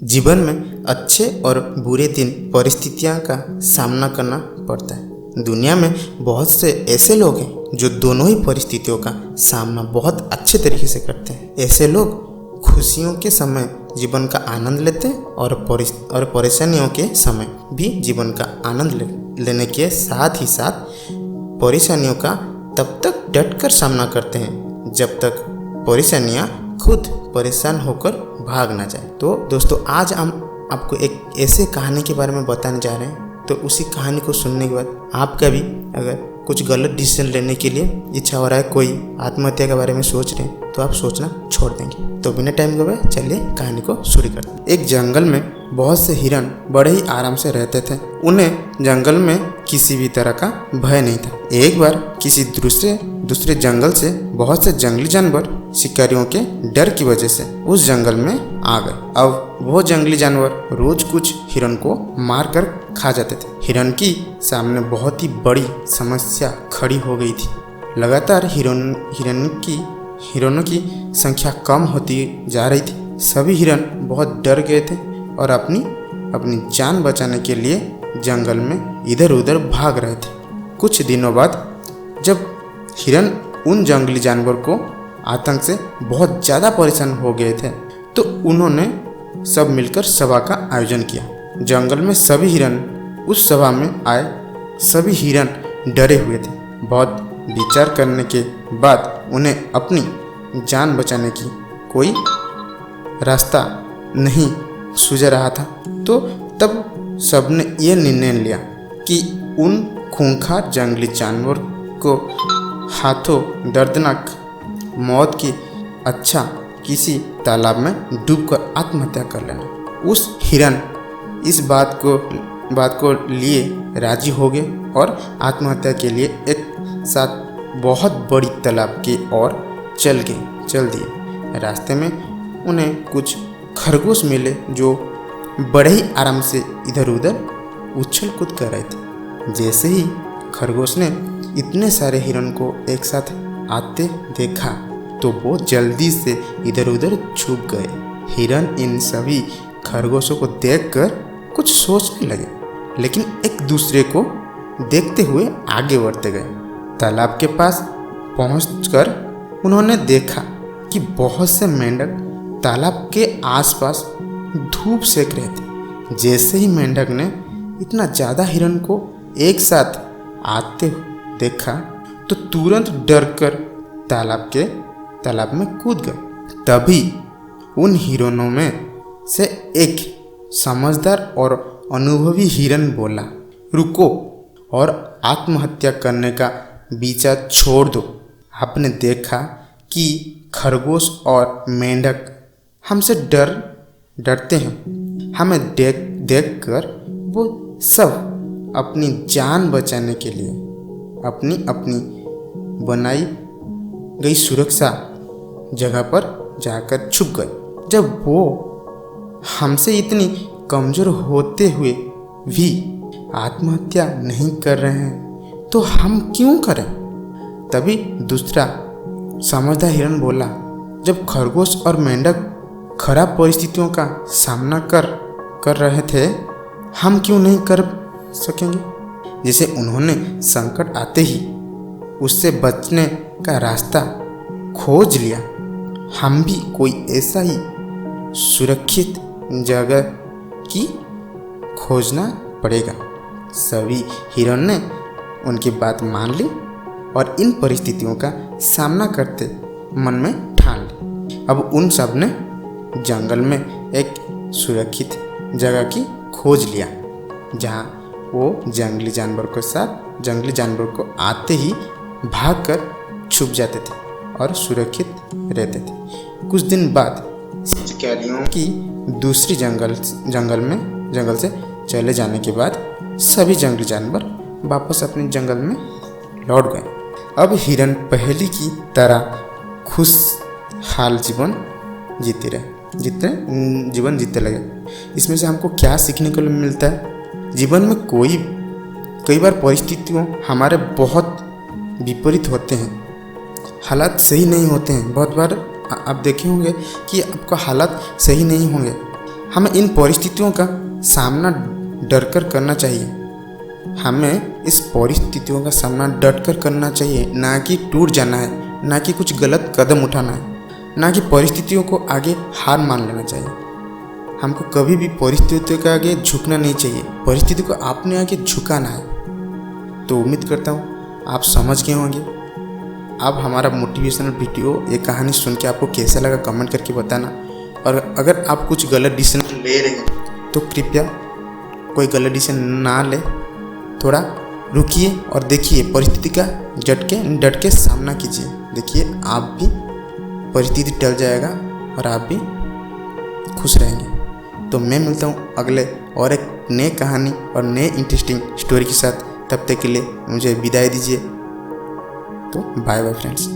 जीवन में अच्छे और बुरे दिन परिस्थितियों का सामना करना पड़ता है। दुनिया में बहुत से ऐसे लोग हैं जो दोनों ही परिस्थितियों का सामना बहुत अच्छे तरीके से करते हैं। ऐसे लोग खुशियों के समय जीवन का आनंद लेते हैं और परेशानियों के समय भी जीवन का आनंद लेने के साथ ही साथ परेशानियों का तब तक डटकर सामना करते हैं जब तक परेशानियां खुद परेशान होकर भाग ना जाए। तो दोस्तों, आज हम आपको एक ऐसे कहानी के बारे में बताने जा रहे हैं। तो उसी कहानी को सुनने के बाद आपका भी अगर कुछ गलत डिसीजन लेने के लिए इच्छा हो रहा है, कोई आत्महत्या के बारे में सोच रहे हैं, तो आप सोचना छोड़ देंगे। तो बिना टाइम गवाए चलिए कहानी को शुरू करते हैं। एक जंगल में बहुत से हिरन बड़े ही आराम से रहते थे। उन्हें जंगल में किसी भी तरह का भय नहीं था। एक बार किसी दूसरे जंगल से बहुत से जंगली जानवर शिकारियों के डर की वजह से उस जंगल में आ गए। अब वो जंगली जानवर रोज कुछ हिरन को मार कर खा जाते थे। हिरन की सामने बहुत ही बड़ी समस्या खड़ी हो गई थी। लगातार हिरनों की संख्या कम होती जा रही थी। सभी हिरन बहुत डर गए थे और अपनी जान बचाने के लिए जंगल में इधर उधर भाग रहे थे। कुछ दिनों बाद जब हिरन उन जंगली जानवर को आतंक से बहुत ज़्यादा परेशान हो गए थे, तो उन्होंने सब मिलकर सभा का आयोजन किया। जंगल में सभी हिरन उस सभा में आए। सभी हिरन डरे हुए थे। बहुत विचार करने के बाद उन्हें अपनी जान बचाने की कोई रास्ता नहीं सूझ रहा था। तो तब सबने ये निर्णय लिया कि उन खूंखार जंगली जानवर को हाथों दर्दनाक मौत की अच्छा किसी तालाब में डूबकर आत्महत्या कर लेना। उस हिरन इस बात को लिए राजी हो गए और आत्महत्या के लिए एक साथ बहुत बड़ी तालाब की ओर चल दिए। रास्ते में उन्हें कुछ खरगोश मिले जो बड़े ही आराम से इधर उधर उछल कूद कर रहे थे। जैसे ही खरगोश ने इतने सारे हिरन को एक साथ आते देखा तो वो जल्दी से इधर उधर छुप गए। हिरन इन सभी खरगोशों को देखकर कुछ सोचने लगे, लेकिन एक दूसरे को देखते हुए आगे बढ़ते गए। तालाब के पास पहुंचकर उन्होंने देखा कि बहुत से मेंढक तालाब के आसपास धूप सेक रहे थे। जैसे ही मेंढक ने इतना ज़्यादा हिरन को एक साथ आते देखा तो तुरंत डरकर तालाब में कूद गए। तभी उन हिरनों में से एक समझदार और अनुभवी हिरन बोला, रुको और आत्महत्या करने का विचार छोड़ दो। आपने देखा कि खरगोश और मेंढक हमसे डरते हैं। हमें देखकर वो सब अपनी जान बचाने के लिए अपनी बनाई गई सुरक्षा जगह पर जाकर छुप गए। जब वो हमसे इतनी कमजोर होते हुए भी आत्महत्या नहीं कर रहे हैं तो हम क्यों करें? तभी दूसरा समझदार हिरन बोला, जब खरगोश और मेंढक खराब परिस्थितियों का सामना कर रहे थे, हम क्यों नहीं कर सकेंगे? जैसे उन्होंने संकट आते ही उससे बचने का रास्ता खोज लिया, हम भी कोई ऐसा ही सुरक्षित जगह की खोजना पड़ेगा। सभी हिरन ने उनकी बात मान ली और इन परिस्थितियों का सामना करते मन में ठान ली। अब उन सब ने जंगल में एक सुरक्षित जगह की खोज लिया जहां वो जंगली जानवर को आते ही भागकर छुप जाते थे और सुरक्षित रहते थे। कुछ दिन बाद शिकारियों की दूसरी जंगल से चले जाने के बाद सभी जंगली जानवर वापस अपने जंगल में लौट गए। अब हिरन पहले की तरह खुशहाल जीवन जीते लगे। इसमें से हमको क्या सीखने को मिलता है? जीवन में कई बार परिस्थितियों हमारे बहुत विपरीत होते हैं, हालात सही नहीं होते हैं। बहुत बार आप देखे होंगे कि आपका हालात सही नहीं होंगे, हमें इन परिस्थितियों का सामना डरकर करना चाहिए। हमें इस परिस्थितियों का सामना डटकर करना चाहिए, ना कि टूट जाना है, ना कि कुछ गलत कदम उठाना है, ना कि परिस्थितियों को आगे हार मान लेना चाहिए। हमको कभी भी परिस्थितियों के आगे झुकना नहीं चाहिए, परिस्थिति को आपने आगे झुकाना है। तो उम्मीद करता हूँ आप समझ गए होंगे। आप हमारा मोटिवेशनल वीडियो, ये कहानी सुन के आपको कैसा लगा कमेंट करके बताना। और अगर आप कुछ गलत डिसीजन ले रहे हैं तो कृपया कोई गलत डिसीजन ना ले, थोड़ा रुकिए और देखिए परिस्थिति का डट के सामना कीजिए। देखिए आप भी परिस्थिति टल जाएगा और आप भी खुश रहेंगे। तो मैं मिलता हूँ अगले और एक नए कहानी और नए इंटरेस्टिंग स्टोरी के साथ। तब तक के लिए मुझे विदाई दीजिए। तो बाय बाय फ्रेंड्स।